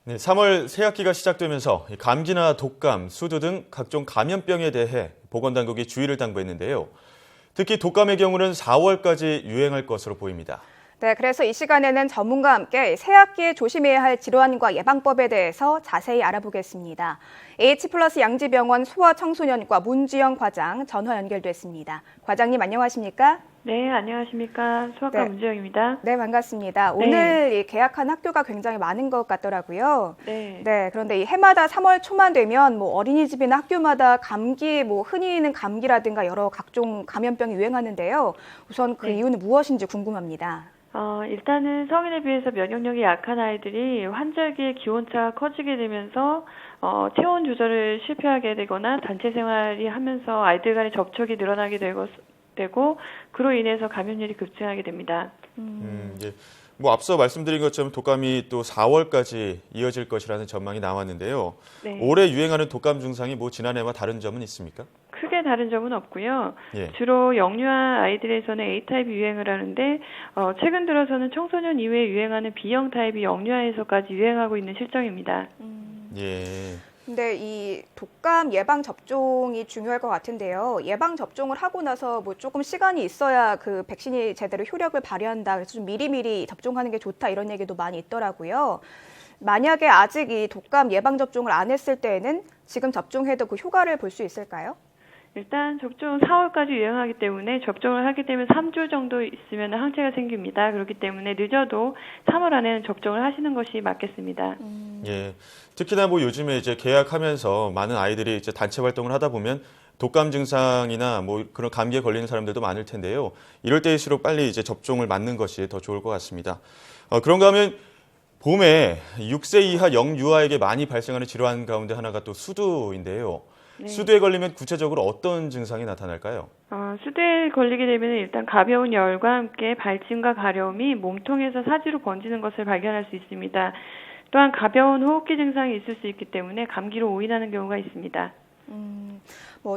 네, 3월 새학기가 시작되면서 감기나 독감, 수두 등 각종 감염병에 대해 보건당국이 주의를 당부했는데요. 특히 독감의 경우는 4월까지 유행할 것으로 보입니다. 네, 그래서 이 시간에는 전문가와 함께 새학기에 조심해야 할 질환과 예방법에 대해서 자세히 알아보겠습니다. H플러스 양지병원 소아청소년과 문주영 과장 전화 연결됐습니다. 과장님 안녕하십니까? 네, 안녕하십니까. 소아과 네. 문주영입니다. 네, 반갑습니다. 네. 오늘 이 개학한 학교가 굉장히 많은 것 같더라고요. 네. 네, 그런데 이 해마다 3월 초만 되면 어린이집이나 학교마다 감기, 흔히 있는 감기라든가 여러 각종 감염병이 유행하는데요. 우선 그 네. 이유는 무엇인지 궁금합니다. 일단은 성인에 비해서 면역력이 약한 아이들이 환절기에 기온차가 커지게 되면서 체온 조절을 실패하게 되거나 단체 생활이 하면서 아이들 간의 접촉이 늘어나게 되고 그로 인해서 감염률이 급증하게 됩니다. 예. 앞서 말씀드린 것처럼 독감이 또 4월까지 이어질 것이라는 전망이 나왔는데요. 네. 올해 유행하는 독감 증상이 지난해와 다른 점은 있습니까? 크게 다른 점은 없고요. 예. 주로 영유아 아이들에서는 A타입이 유행을 하는데 최근 들어서는 청소년 이후에 유행하는 B형 타입이 영유아에서까지 유행하고 있는 실정입니다. 예. 근데 이 독감 예방 접종이 중요할 것 같은데요. 예방 접종을 하고 나서 조금 시간이 있어야 그 백신이 제대로 효력을 발휘한다. 그래서 좀 미리미리 접종하는 게 좋다 이런 얘기도 많이 있더라고요. 만약에 아직 이 독감 예방 접종을 안 했을 때에는 지금 접종해도 그 효과를 볼 수 있을까요? 일단 접종은 4월까지 유행하기 때문에 접종을 하게 되면 3주 정도 있으면 항체가 생깁니다. 그렇기 때문에 늦어도 3월 안에는 접종을 하시는 것이 맞겠습니다. 예. 특히나 요즘에 이제 개학하면서 많은 아이들이 이제 단체 활동을 하다 보면 독감 증상이나 그런 감기에 걸리는 사람들도 많을 텐데요. 이럴 때일수록 빨리 이제 접종을 맞는 것이 더 좋을 것 같습니다. 그런가 하면 봄에 6세 이하 영유아에게 많이 발생하는 질환 가운데 하나가 또 수두인데요. 네. 수두에 걸리면 구체적으로 어떤 증상이 나타날까요? 수두에 걸리게 되면 일단 가벼운 열과 함께 발진과 가려움이 몸통에서 사지로 번지는 것을 발견할 수 있습니다. 또한 가벼운 호흡기 증상이 있을 수 있기 때문에 감기로 오인하는 경우가 있습니다.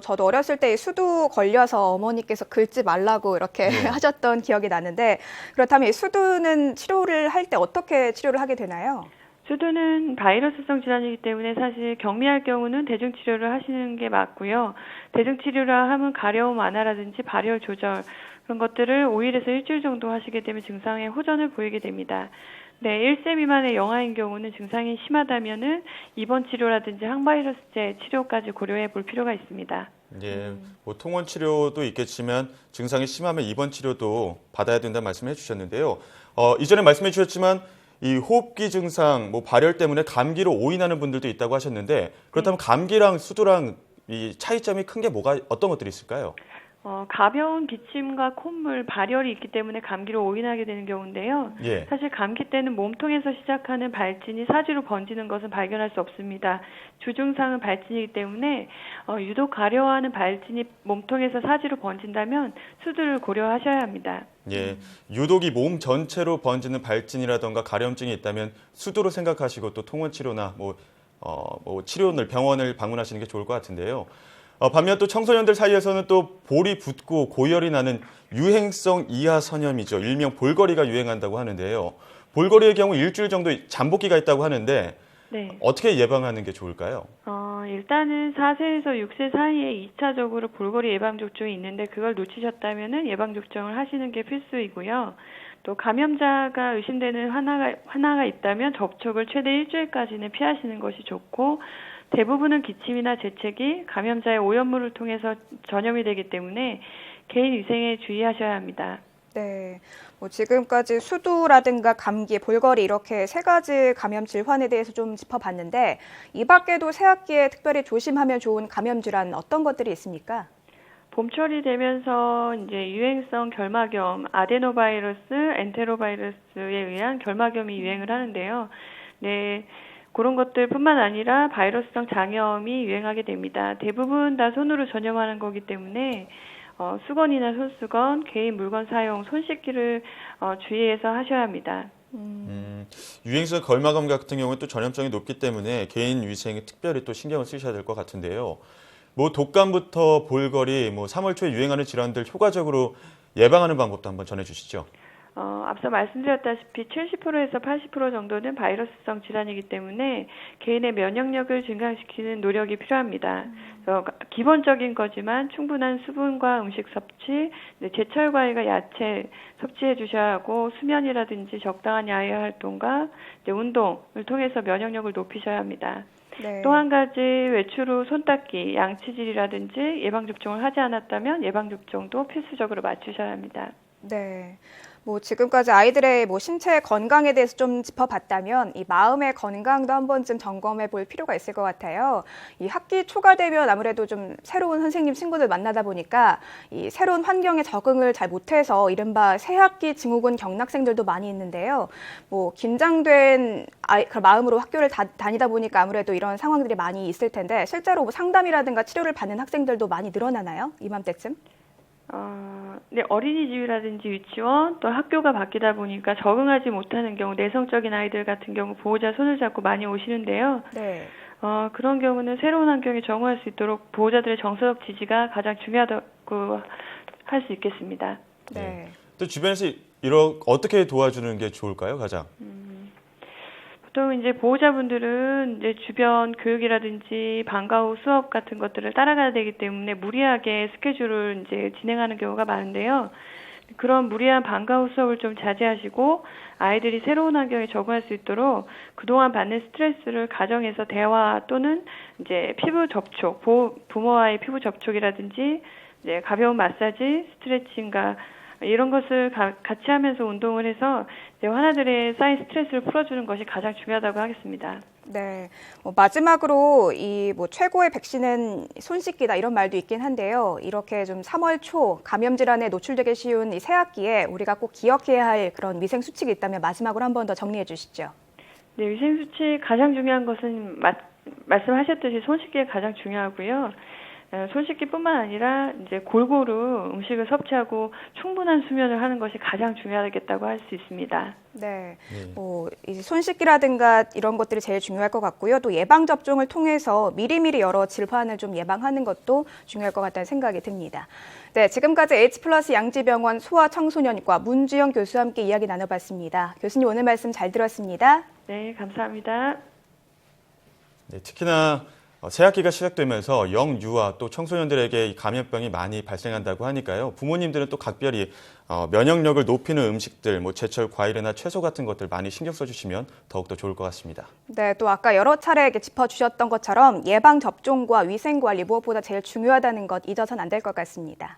저도 어렸을 때 수두 걸려서 어머니께서 긁지 말라고 이렇게 하셨던 기억이 나는데 그렇다면 이 수두는 치료를 할 때 어떻게 치료를 하게 되나요? 수두는 바이러스성 질환이기 때문에 사실 경미할 경우는 대증치료를 하시는 게 맞고요. 대증치료라 하면 가려움 완화라든지 발열 조절 그런 것들을 5일에서 일주일 정도 하시게 되면 증상에 호전을 보이게 됩니다. 네, 1세 미만의 영아인 경우는 증상이 심하다면은 입원 치료라든지 항바이러스제 치료까지 고려해 볼 필요가 있습니다. 예, 통원 치료도 있겠지만 증상이 심하면 입원 치료도 받아야 된다는 말씀을 해주셨는데요. 이전에 말씀해 주셨지만 이 호흡기 증상, 발열 때문에 감기로 오인하는 분들도 있다고 하셨는데 그렇다면 감기랑 수두랑 이 차이점이 큰 게 어떤 것들이 있을까요? 가벼운 기침과 콧물, 발열이 있기 때문에 감기로 오인하게 되는 경우인데요. 예. 사실 감기 때는 몸통에서 시작하는 발진이 사지로 번지는 것은 발견할 수 없습니다. 주증상은 발진이기 때문에 유독 가려워하는 발진이 몸통에서 사지로 번진다면 수두를 고려하셔야 합니다. 예, 유독이 몸 전체로 번지는 발진이라던가 가려움증이 있다면 수두로 생각하시고 또 통원 치료나 병원을 방문하시는 게 좋을 것 같은데요. 반면 또 청소년들 사이에서는 또 볼이 붓고 고열이 나는 유행성 이하 선염이죠. 일명 볼거리가 유행한다고 하는데요. 볼거리의 경우 일주일 정도 잠복기가 있다고 하는데 네. 어떻게 예방하는 게 좋을까요? 일단은 4세에서 6세 사이에 2차적으로 볼거리 예방접종이 있는데 그걸 놓치셨다면 예방접종을 하시는 게 필수이고요. 또 감염자가 의심되는 환아가 있다면 접촉을 최대 일주일까지는 피하시는 것이 좋고 대부분은 기침이나 재채기, 감염자의 오염물을 통해서 전염이 되기 때문에 개인 위생에 주의하셔야 합니다. 네, 지금까지 수두라든가 감기, 볼거리 이렇게 세 가지 감염 질환에 대해서 좀 짚어봤는데 이 밖에도 새학기에 특별히 조심하면 좋은 감염 질환 어떤 것들이 있습니까? 봄철이 되면서 이제 유행성 결막염, 아데노바이러스, 엔테로바이러스에 의한 결막염이 유행을 하는데요. 네. 그런 것들뿐만 아니라 바이러스성 장염이 유행하게 됩니다. 대부분 다 손으로 전염하는 거기 때문에 수건이나 손수건, 개인 물건 사용, 손 씻기를 주의해서 하셔야 합니다. 유행성 결막암 같은 경우는 또 전염성이 높기 때문에 개인 위생에 특별히 또 신경을 쓰셔야 될 것 같은데요. 독감부터 볼거리, 3월 초에 유행하는 질환들 효과적으로 예방하는 방법도 한번 전해주시죠. 앞서 말씀드렸다시피 70%에서 80% 정도는 바이러스성 질환이기 때문에 개인의 면역력을 증강시키는 노력이 필요합니다. 그래서 기본적인 거지만 충분한 수분과 음식 섭취, 제철 과일과 야채 섭취해 주셔야 하고 수면이라든지 적당한 야외 활동과 운동을 통해서 면역력을 높이셔야 합니다. 네. 또 한 가지 외출 후 손 닦기, 양치질이라든지 예방접종을 하지 않았다면 예방접종도 필수적으로 맞추셔야 합니다. 네. 뭐 지금까지 아이들의 뭐 신체 건강에 대해서 좀 짚어봤다면 이 마음의 건강도 한 번쯤 점검해 볼 필요가 있을 것 같아요. 이 학기 초가 되면 아무래도 좀 새로운 선생님 친구들 만나다 보니까 이 새로운 환경에 적응을 잘 못해서 이른바 새학기 증후군 겪는 학생들도 많이 있는데요. 뭐 긴장된 그 마음으로 학교를 다니다 보니까 아무래도 이런 상황들이 많이 있을 텐데 실제로 뭐 상담이라든가 치료를 받는 학생들도 많이 늘어나나요? 이맘때쯤? 네, 어린이집이라든지 유치원 또 학교가 바뀌다 보니까 적응하지 못하는 경우, 내성적인 아이들 같은 경우 보호자 손을 잡고 많이 오시는데요. 네. 그런 경우는 새로운 환경에 적응할 수 있도록 보호자들의 정서적 지지가 가장 중요하다고 할 수 있겠습니다. 네. 또 주변에서 어떻게 도와주는 게 좋을까요, 가장? 보통 이제 보호자분들은 이제 주변 교육이라든지 방과 후 수업 같은 것들을 따라가야 되기 때문에 무리하게 스케줄을 이제 진행하는 경우가 많은데요. 그런 무리한 방과 후 수업을 좀 자제하시고 아이들이 새로운 환경에 적응할 수 있도록 그동안 받는 스트레스를 가정에서 대화 또는 이제 피부 접촉, 부모와의 피부 접촉이라든지 이제 가벼운 마사지, 스트레칭과 이런 것을 같이 하면서 운동을 해서 환아들의 쌓인 스트레스를 풀어주는 것이 가장 중요하다고 하겠습니다. 네. 마지막으로 이 뭐 최고의 백신은 손 씻기다 이런 말도 있긴 한데요. 이렇게 좀 3월 초 감염 질환에 노출되기 쉬운 이 새학기에 우리가 꼭 기억해야 할 그런 위생 수칙이 있다면 마지막으로 한 번 더 정리해 주시죠. 네, 위생 수칙 가장 중요한 것은 말씀하셨듯이 손 씻기가 가장 중요하고요. 손 씻기뿐만 아니라 이제 골고루 음식을 섭취하고 충분한 수면을 하는 것이 가장 중요하겠다고 할 수 있습니다. 네, 이제 손 씻기라든가 이런 것들이 제일 중요할 것 같고요. 또 예방 접종을 통해서 미리미리 여러 질환을 좀 예방하는 것도 중요할 것 같다는 생각이 듭니다. 네, 지금까지 H+ 양지병원 소아청소년과 문주영 교수와 함께 이야기 나눠봤습니다. 교수님 오늘 말씀 잘 들었습니다. 네, 감사합니다. 네, 특히나 새학기가 시작되면서 영유아 또 청소년들에게 이 감염병이 많이 발생한다고 하니까요. 부모님들은 또 각별히 면역력을 높이는 음식들, 뭐 제철 과일이나 채소 같은 것들 많이 신경 써주시면 더욱더 좋을 것 같습니다. 네, 또 아까 여러 차례 이렇게 짚어주셨던 것처럼 예방 접종과 위생 관리 무엇보다 제일 중요하다는 것 잊어서는 안 될 것 같습니다.